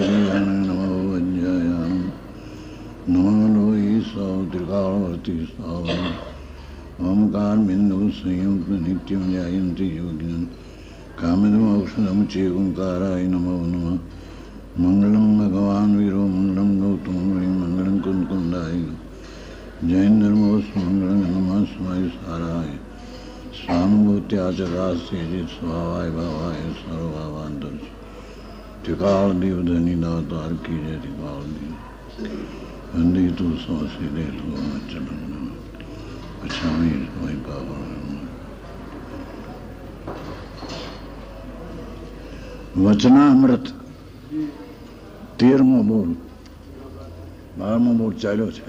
नमो वज्रायाम नमो लोहि सौ त्रिकालवर्ती सौ ओंकार बिंदु संयुक्त नित्यम जायन्ति योगिनः कामदम् औषधं चेओंकाराय नमो नमः मंगलम भगवान वीरो मंगलम गौतम मंगलम कुंदकुंडाय जैनधर्मोस् मंगलम नमः स्वाय साराय स्वानुभूत्याचरास्ते स्वावाय भावाय सर्वभावांतर त्रिकाल देवधनी दातार की जय त्रिकाल देव वंदे तु स्वासिदे तु चरण पछामी वही पावन वचनामृत 13મો બોલ 12મો બોલ ચાલ્યો છે.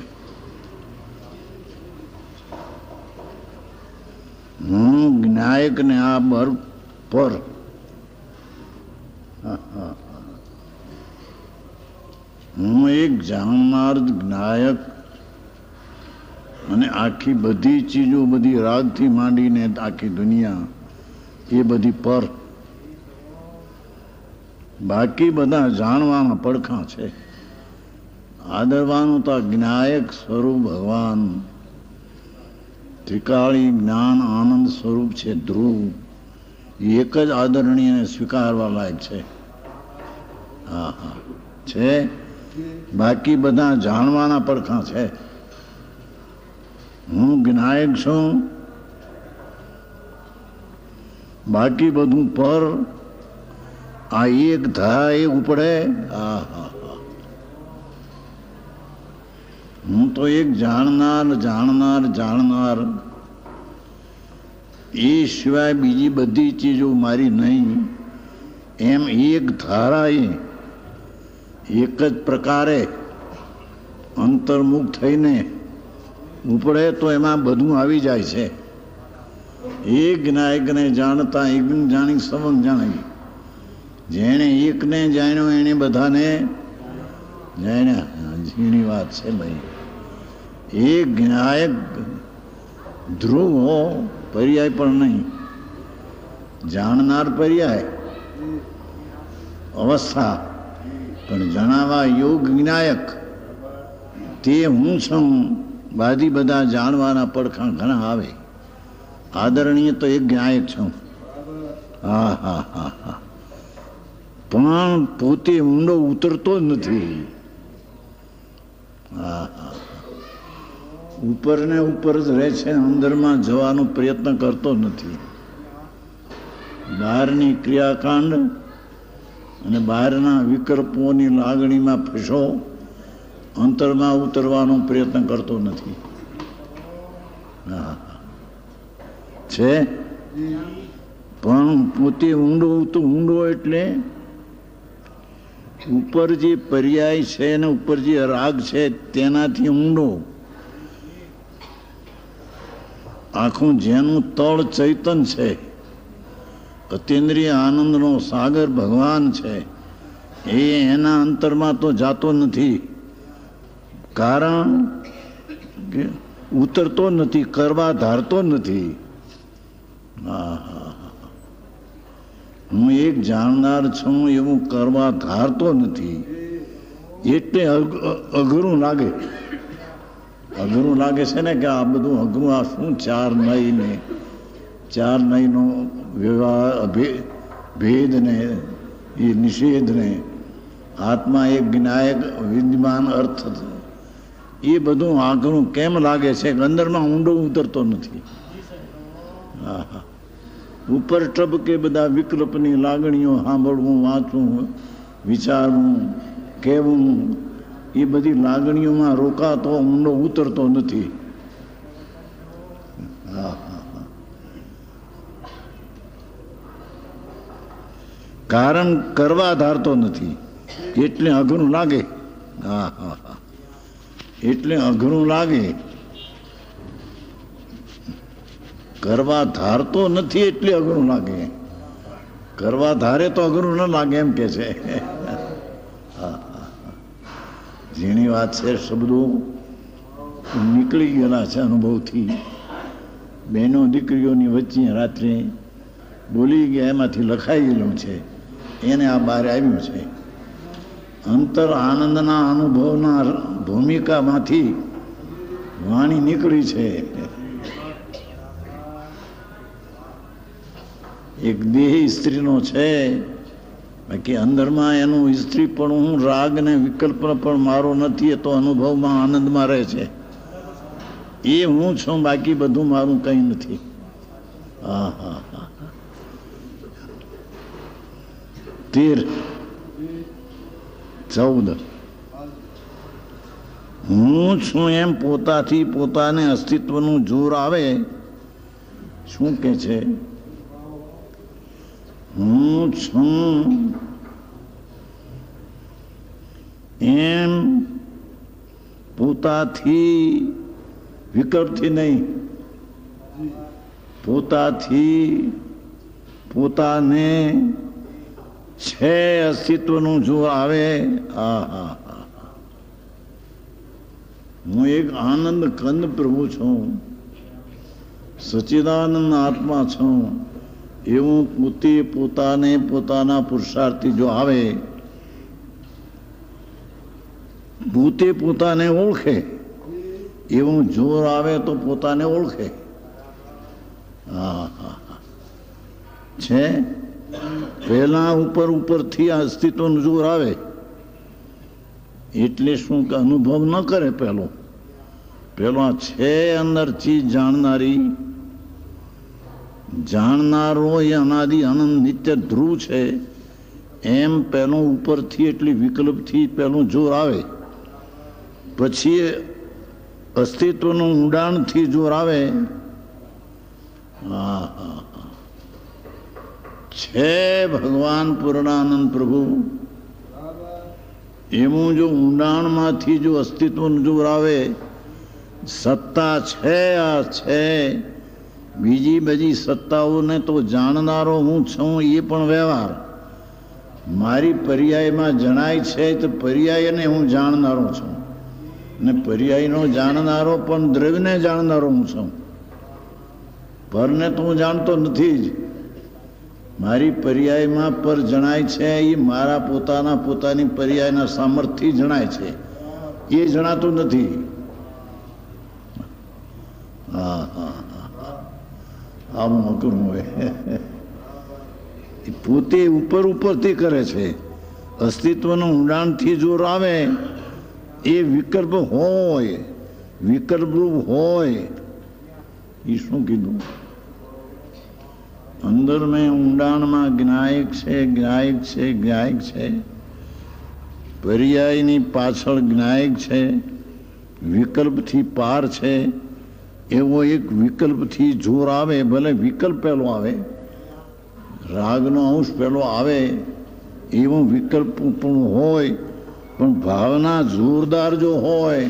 હું જ્ઞાયક ને આ બર પર હું એક જાણનાર જ્ઞાયક અને આખી બધી ચીજો બધી રાગથી માંડીને આખી દુનિયા એ બધી પર, બાકી બધા જાણવાના પડખા છે. આદરવાનું તો જ્ઞાયક સ્વરૂપ ભગવાન ત્રિકાળી જ્ઞાન આનંદ સ્વરૂપ છે ધ્રુવ, એક જ આદરણીય સ્વીકારવા લાયક છે. હા હા છે, બાકી બધા જાણવાના પડખા છે. હું જ્ઞાયક છું, બાકી બધું પર. આ એક થાય ઉપડે. હા હા હા, હું તો એક જાણનાર જાણનાર જાણનાર, એ સિવાય બીજી બધી ચીજો મારી નહીં. એમ એક ધારાએ એક જ પ્રકારે અંતર્મુખ થઈને ઉપડે તો એમાં બધું આવી જાય છે. એક જ્ઞાયકને જાણતા એક જાણી સવંગ જાણી. જેણે એકને જાણ્યો એને બધાને જાણ્યા. ઝીણી વાત છે ભાઈ. એક જ્ઞાયક ધ્રુવ હો, પર્યાય પણ નહીં. જાણનાર પર્યાય અવસ્થા, પણ જણાવા યોગ જ્ઞાયક તે હું છું. બાકી બધા જાણવાના પડખા ઘણા આવે. આદરણીય તો એક જ્ઞાયક છું. હા હા હા હા, પણ પોતે ઊંડો ઉતરતો જ નથી. હા હા, ઉપર ને ઉપર જ રહે છે, અંદરમાં જવાનો પ્રયત્ન કરતો નથી. બહારની ક્રિયાકાંડ અને બહારના વિકલ્પોની લાગણીમાં ફસો, અંતરમાં ઉતરવાનો પ્રયત્ન કરતો નથી. હા છે, પણ પોતે ઊંડો એટલે ઉપર જે પર્યાય છે ને ઉપર જે રાગ છે તેનાથી ઊંડો. આખું જેનું તળ ચૈતન છે, અતિન્દ્રિય આનંદનો સાગર ભગવાન છે, એ એના અંતરમાં તો જાતો નથી. કારણ કે ઉતરતો નથી, કરવા ધારતો નથી. હું એક જાણનાર છું એવું કરવા ધારતો નથી. એટલે અઘરું લાગે. અઘરું લાગે છે ને કે આ બધું અઘરું. આ શું ચાર નયનો વ્યવહાર, ભેદ ને એ નિષેધ ને આત્મા એક જ્ઞાયક વિદ્યમાન અર્થ, એ બધું આઘરું કેમ લાગે છે? અંદરમાં ઊંડો ઉતરતો નથી. હા હા, ઉપર ટબકે બધા વિકલ્પની લાગણીઓ સાંભળવું, વાંચવું, વિચારવું, કહેવું, એ બધી લાગણીઓમાં રોકાતો ઊંડો ઉતરતો નથી. હા હા હા, કારણ કરવા ધારતો નથી એટલે અઘરું લાગે. હા હા હા, એટલે અઘરું લાગે. કરવા ધારતો નથી એટલે અઘરું લાગે. કરવા ધારે તો અઘરું ન લાગે એમ કે છે. ઝીણી વાત છે. શબ્દો નીકળી ગયેલા છે અનુભવથી. બહેનો દીકરીઓની વચ્ચે રાત્રે બોલી ગયા, એમાંથી લખાઈ ગયેલું છે, એને આ બહાર આવ્યું છે. અંતર આનંદના અનુભવના ભૂમિકામાંથી વાણી નીકળી છે. એક દેહી સ્ત્રીનો છે, બાકી અંદરમાં એનું સ્ત્રી પણ હું રાગ ને વિકલ્પ પણ મારો નથી. એ તો અનુભવમાં આનંદમાં રહે છે. એ હું છું, બાકી બધું મારું કંઈ નથી. હા હા હા. 13, 14 હું છું એમ પોતાથી પોતાને અસ્તિત્વનું જોર આવે. શું કે છે? હું છું એમ પોતાથી, વિકલ્પથી નહીં, પોતાથી પોતાને છે અસ્તિત્વનું જો આવે. હા હા હા. હું એક આનંદ કંદ પ્રભુ છું, સચ્ચિદાનંદ આત્મા છું. એવું પોતે પોતાને પોતાના પુરુષાર્થથી જો આવે, પોતે પોતાને ઓળખે, એવું જોર આવે તો પોતાને ઓળખે. હા હા છે. પહેલા ઉપરથી અસ્તિત્વનું જોર આવે એટલે શું કે અનુભવ ન કરે. પેલો છે અંદર ચીજ જાણનારો એ અનાદિ અનંત નિત્ય ધ્રુવ છે. એમ પેલો ઉપરથી એટલી વિકલ્પથી પેલું જોર આવે, પછી અસ્તિત્વનું ઊંડાણથી જોર આવે. હા હા છે ભગવાન પૂર્ણાનંદ પ્રભુ. એવું જો ઊંડાણમાંથી જો અસ્તિત્વનું જોર આવે, સત્તા છે, આ છે. બીજી બધી સત્તાઓને તો જાણનારો હું છું, એ પણ વ્યવહાર મારી પર્યાયમાં જણાય છે. તો પર્યાયને હું જાણનારો છું, ને પર્યાયનો જાણનારો પણ દ્રવ્યને જાણનારો હું છું. પરને તો હું જાણતો નથી જ. મારી પર્યાયમાં પર જણાય છે, એ મારા પોતાની પર્યાયના સામર્થ્યથી જણાય છે. એ જણાતું નથી. હા હા આવું અઘરું હોય. પોતે ઉપરથી કરે છે. અસ્તિત્વનું ઊંડાણથી જોર આવે, એ વિકલ્પ હોય, વિકલ્પરૂપ હોય. એ શું કીધું? અંદર મેં ઊંડાણમાં જ્ઞાયક છે. પર્યાયની પાછળ જ્ઞાયક છે, વિકલ્પથી પાર છે. એવો એક વિકલ્પથી જોર આવે. ભલે વિકલ્પ પહેલો આવે, રાગનો અંશ પહેલો આવે, એવો વિકલ્પ પણ હોય, પણ ભાવના જોરદાર જો હોય,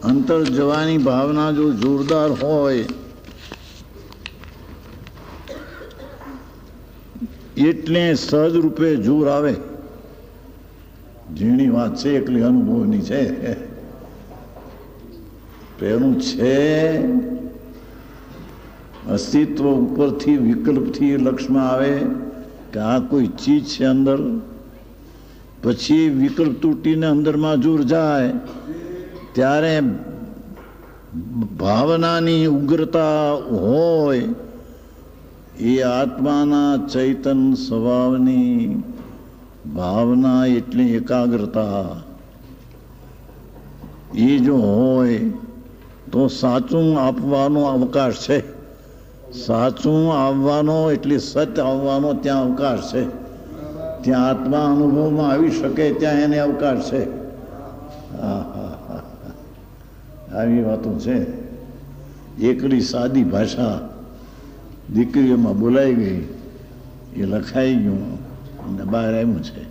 અંતર જવાની ભાવના જો જોરદાર હોય, એટલે સહજ રૂપે જોર આવે. ઝીણી વાત છે, એકલી અનુભવની છે. પેલું છે અસ્તિત્વ ઉપરથી વિકલ્પથી લક્ષમાં આવે કે આ કોઈ ચીજ છે અંદર. પછી વિકલ્પ તૂટીને અંદરમાં જોર જાય, ત્યારે ભાવનાની ઉગ્રતા હોય. એ આત્માના ચૈતન સ્વભાવની ભાવના એટલી એકાગ્રતા એ જો હોય તો સાચું આપવાનો અવકાશ છે. સાચું આવવાનો એટલે સત્ય આવવાનો ત્યાં અવકાશ છે. ત્યાં આત્મા અનુભવમાં આવી શકે, ત્યાં એને અવકાશ છે. આવી વાતો છે. એકલી સાદી ભાષા દીકરીઓમાં બોલાઈ ગઈ, એ લખાઈ ગયું અને બહાર આવ્યું છે.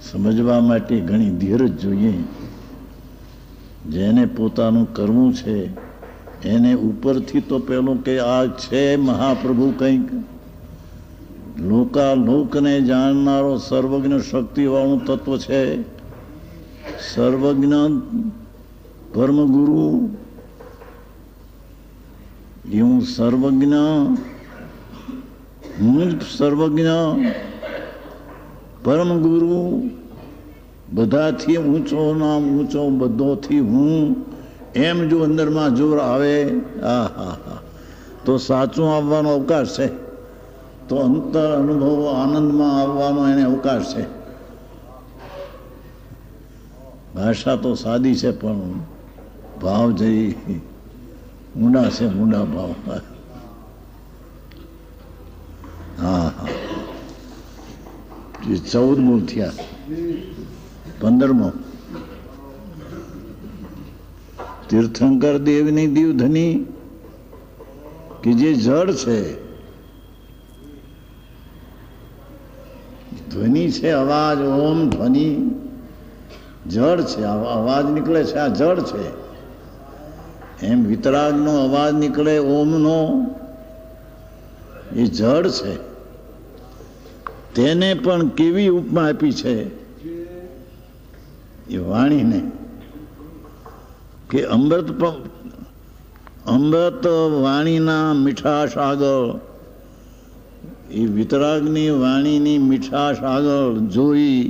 સમજવા માટે ઘણી ધીરજ જોઈએ. જેને પોતાનું કરવું છે એને ઉપરથી તો પેલું કે આ છે મહાપ્રભુ કંઈક લોકને જાણનારો સર્વજ્ઞ શક્તિવાળું તત્વ છે. સર્વજ્ઞ પરમગુરુ, હું સર્વજ્ઞ, હું જ સર્વજ્ઞ, પરમ ગુરુ બધાથી ઊંચો નામ ઊંચો બધોથી હું, એમ જો અંદરમાં જોર આવે, તો સાચું આવવાનો અવકાશ છે, તો અંતર અનુભવ આનંદમાં આવવાનો એને અવકાશ છે. ભાષા તો સાદી છે પણ ભાવ જઈ ઊંડા છે, ઊંડા ભાવ. હા હા, 14મો થયા. 15મો તીર્થંકર દેવની દીવધની કે જે જળ છે, ધ્વનિ છે, અવાજ, ઓમ ધ્વનિ જળ છે, અવાજ નીકળે છે, આ જળ છે. એમ વિતરાગનો અવાજ નીકળે ઓમનો, એ જળ છે. તેને પણ કેવી ઉપમા આપી છે એ વાણીને, કે અમૃત વાણીના મીઠાશ આગળ, એ વિતરાગની વાણીની મીઠાશ આગળ જોઈ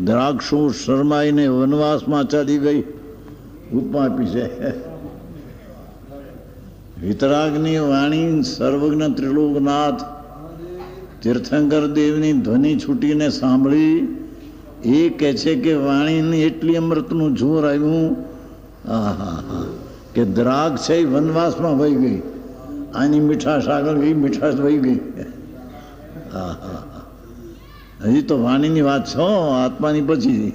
દ્રાક્ષો શરમાઈને વનવાસમાં ચાલી ગઈ. ઉપમા આપી છે. વિતરાગની વાણી સર્વજ્ઞ ત્રિલોકનાથ તીર્થંકર દેવની ધ્વનિ છૂટીને સાંભળી એ કહે છે કે વાણીની એટલી અમૃતનું જોર આવ્યું કે દ્રાક્ષ છે વનવાસમાં વહી ગઈ, આની મીઠાશ આગળ ગઈ, મીઠાશ વહી ગઈ. હજી તો વાણીની વાત છે, આત્માની પછી.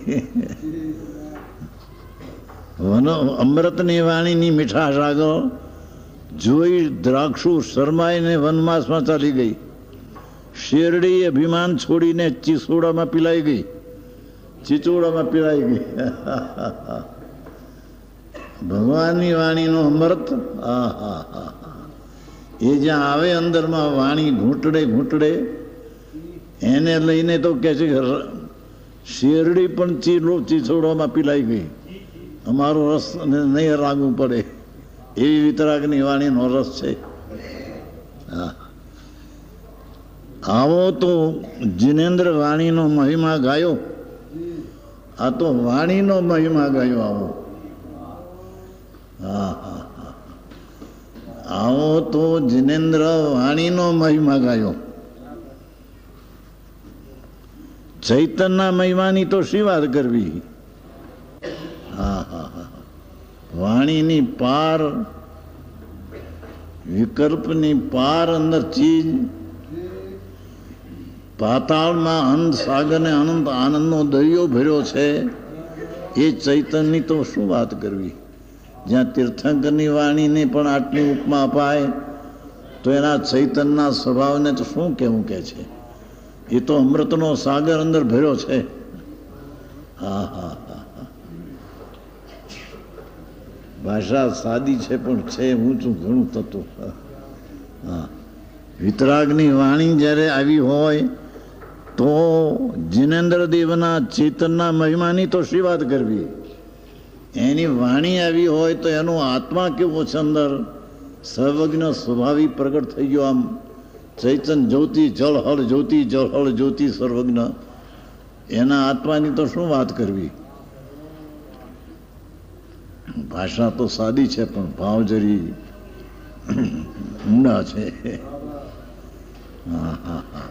અમૃતની વાણીની મીઠાશ આગળ જોઈ દ્રાક્ષુ શરમાઈને વનવાસમાં ચાલી ગઈ. શેરડી અભિમાન છોડીને ચીસોડામાં પીલાઈ ગઈ, ચીચોડામાં પીલાઈ ગઈ. ભગવાનની વાણીનો અમૃત એ જ્યાં આવે અંદરમાં વાણી ઘૂંટડે ઘૂંટડે એને લઈને તો કે છે શેરડી પણ ચીચોડામાં પીલાઈ ગઈ, અમારો રસ નહીં લાગવું પડે, એવી વિતરાગની વાણીનો રસ છે. આવો તો જિનેન્દ્ર વાણીનો મહિમા ગાયો. આ તો વાણીનો મહિમા ગાયો. આવો આવો તો જિનેન્દ્ર વાણીનો મહિમા ગાયો. ચૈતનના મહિમાની તો શી વાત કરવી. વાણીની પાર, વિકલ્પની પાર અંદર ચીજ, પાતાળમાં અનંત સાગરને અનંત આનંદનો દરિયો ભર્યો છે. એ ચૈતનની તો શું વાત કરવી. જ્યાં તીર્થંકરની વાણીને પણ આટલી ઉપમા અપાય તો એના ચૈતનના સ્વભાવને તો શું કહેવું કે છે. એ તો અમૃતનો સાગર અંદર ભર્યો છે. ભાષા સાદી છે પણ છે ઊંચું ઘણું તત્વ. વિતરાગની વાણી જ્યારે આવી હોય તો જિનેન્દ્ર દેવના ચેતનના મહિમાની તો શી વાત કરવી. એની વાણી આવી હોય તો એનો આત્મા કેવો છે અંદર, સર્વજ્ઞ સ્વભાવી પ્રગટ થઈ ગયો. આમ ચૈતન જ્યોતિ જળહળ જ્યોતિ, જળહળ જ્યોતિ સર્વજ્ઞ, એના આત્માની તો શું વાત કરવી. ભાષા તો સાદી છે પણ ભાવ જરી ઊંડા છે. હા હા હા.